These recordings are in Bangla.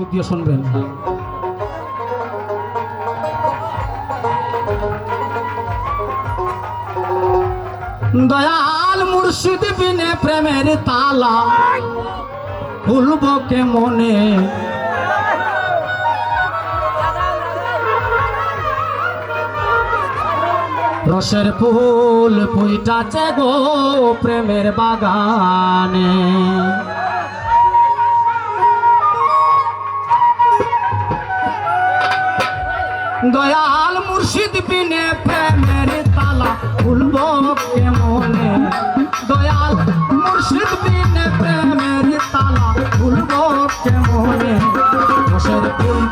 মনোযোগ দিয়ে শুনবেন। দয়াল মুর্শিদ বিনে প্রেমের তালা খুলব কে মনে, রসের ফুল ফুইটাছে গো প্রেমের বাগানে। দয়াল মুর্শিদ বিনে প্রেমের তালা খুলব কে মনে, দয়াল মুর্শিদ বিনে প্রেমের তালা খুলব কে মনে, রসের ফুল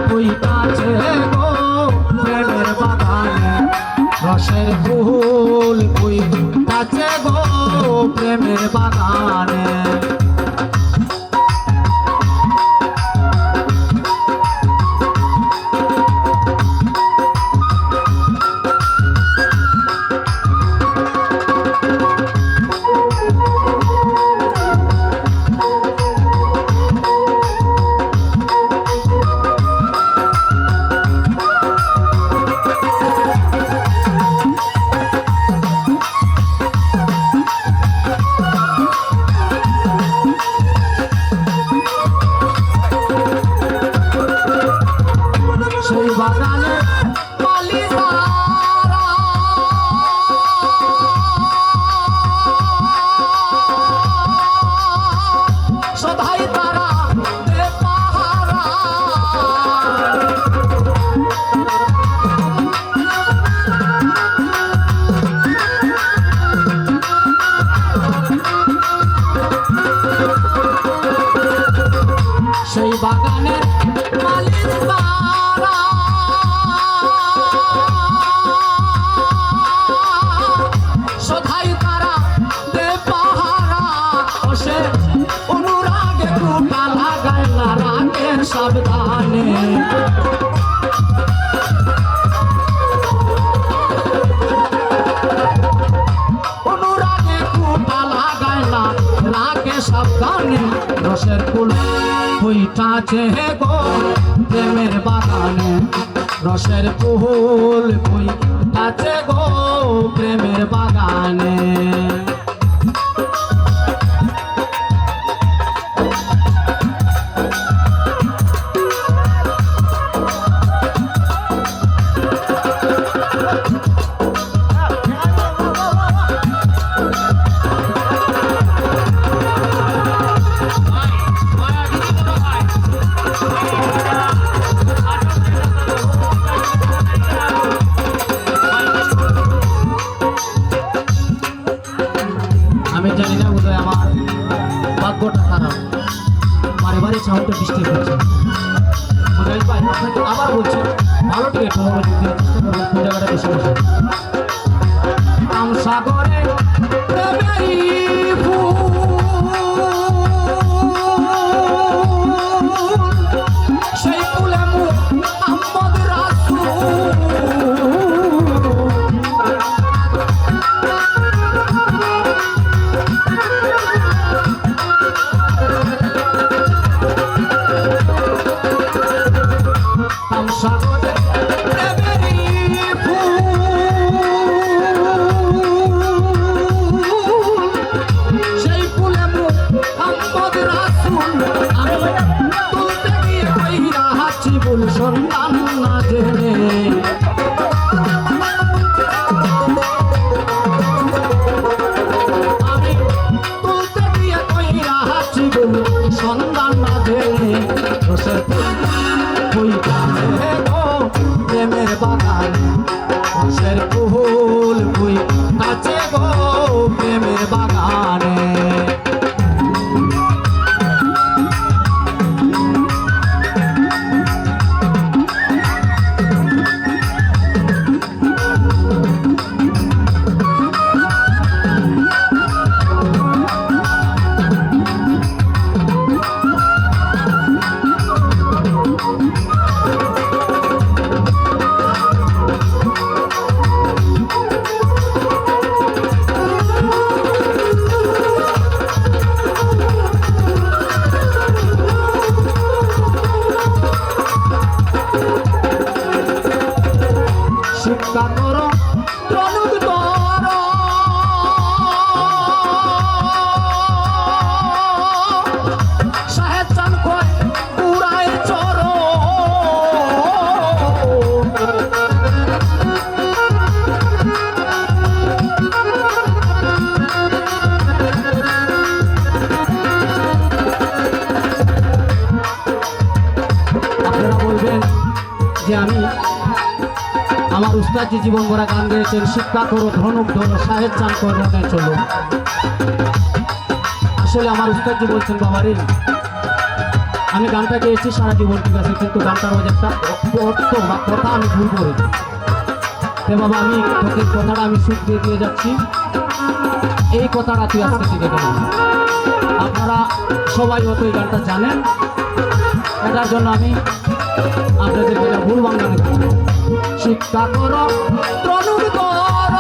ফুইটাছে গো প্রেমের বাগানে, রসের ফুল ফুইটাছে গো প্রেমের বাগানে। সেই বাগানে মালি তারা সদাই তারা দে পাহারা, সেই বাগানে মালি তারা সদাই তারা দে পাহারা, সে অনুরাগে টুটা লাগায় না রাগের সাবধানে, অনুরাগে টুটা লাগায় না রাগে সাবধানে, রসের ফুল ফুইটাছে গো প্রেমের বাগানে, রসের ফুল ফুইটাছে গো প্রেমের বাগানে। আমি জানি না বোধহয় আমার ভাগ্যটা খারাপ, বারে বারে সাউন্ডটা ডিস্টার্ব হচ্ছে। আপনাকে আবার বলছি ভালো ঠিক একটু মোবাইল দিতে চেষ্টা করবেন, কোন জায়গাটা বেশি বসে। সাগরে সেই ফুলে মোহাম্মদ রাসূল, সাগরে সেই ফুলে মোহাম্মদ রাসূল, আমি তুলতে গিয়ে কইরা হাঁচি বল সন্তান না জেনে, আমি তুলতে গিয়ে কইরা হাঁচি বল সন্তান না জেনে, রসের প্রেমের বাগানে, রসের ফুল ফুইটাছে গো প্রেমের বাগানে। প্রণুদ কর সাহেব চান কয় পুরায় চর আপনারা বলবেন যে আমি আমার উস্তাদ যে জীবন ভরা গান গেয়েছেন শিক্ষা করো ধনুক ধরো সাহেব চান করো চলো। আসলে আমার উস্তাদ যে বলছেন বাবারে আমি গানটা গেয়েছি সারা জীবন ঠিক আছে, কিন্তু গানটার মধ্যে একটা অর্থ বা কথা আমি ভুল করেছি। বাবা আমি তোকে কথাটা আমি সুখ দিয়ে দিয়ে যাচ্ছি, এই কথাটা তুই আজকে থেকে গেল। আপনারা সবাই হয়তো এই গানটা জানেন, এটার জন্য আমি আপনাদের যেটা ভুল বাংলা শিক্ষা করো প্রণুদ কর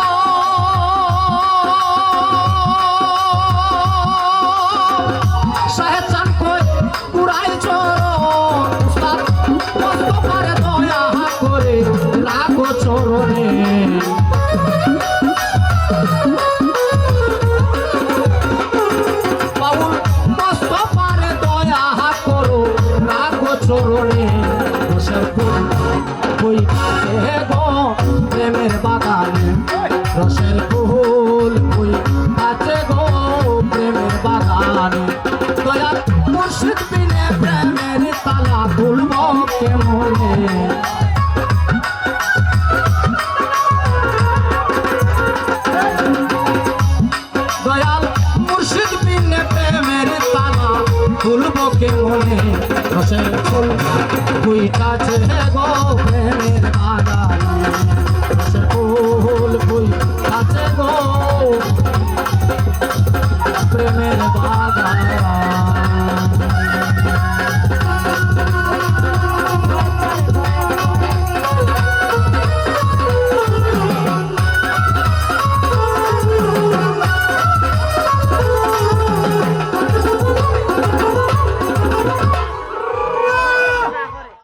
সাহেব চান কই পুরাই চর উস্তাদ কষ্ট করে দয়া করে রাখো চরণে বাউল কষ্ট পারে দয়া করো রাখো চরণে কই গো প্রেমের বাগানে রসের ফুল কই আছে গো প্রেমের বাগানে দয়াল মুর্শিদ বিনে প্রেমের তালা খুলব কেমনে দয়াল মুর্শিদ বিনে প্রেমের তালা খুলব কেমনে রসের ফুল কই আছে গো প্রেমের বাগানে রসের ফুল কই আছে গো প্রেমের বাগানে।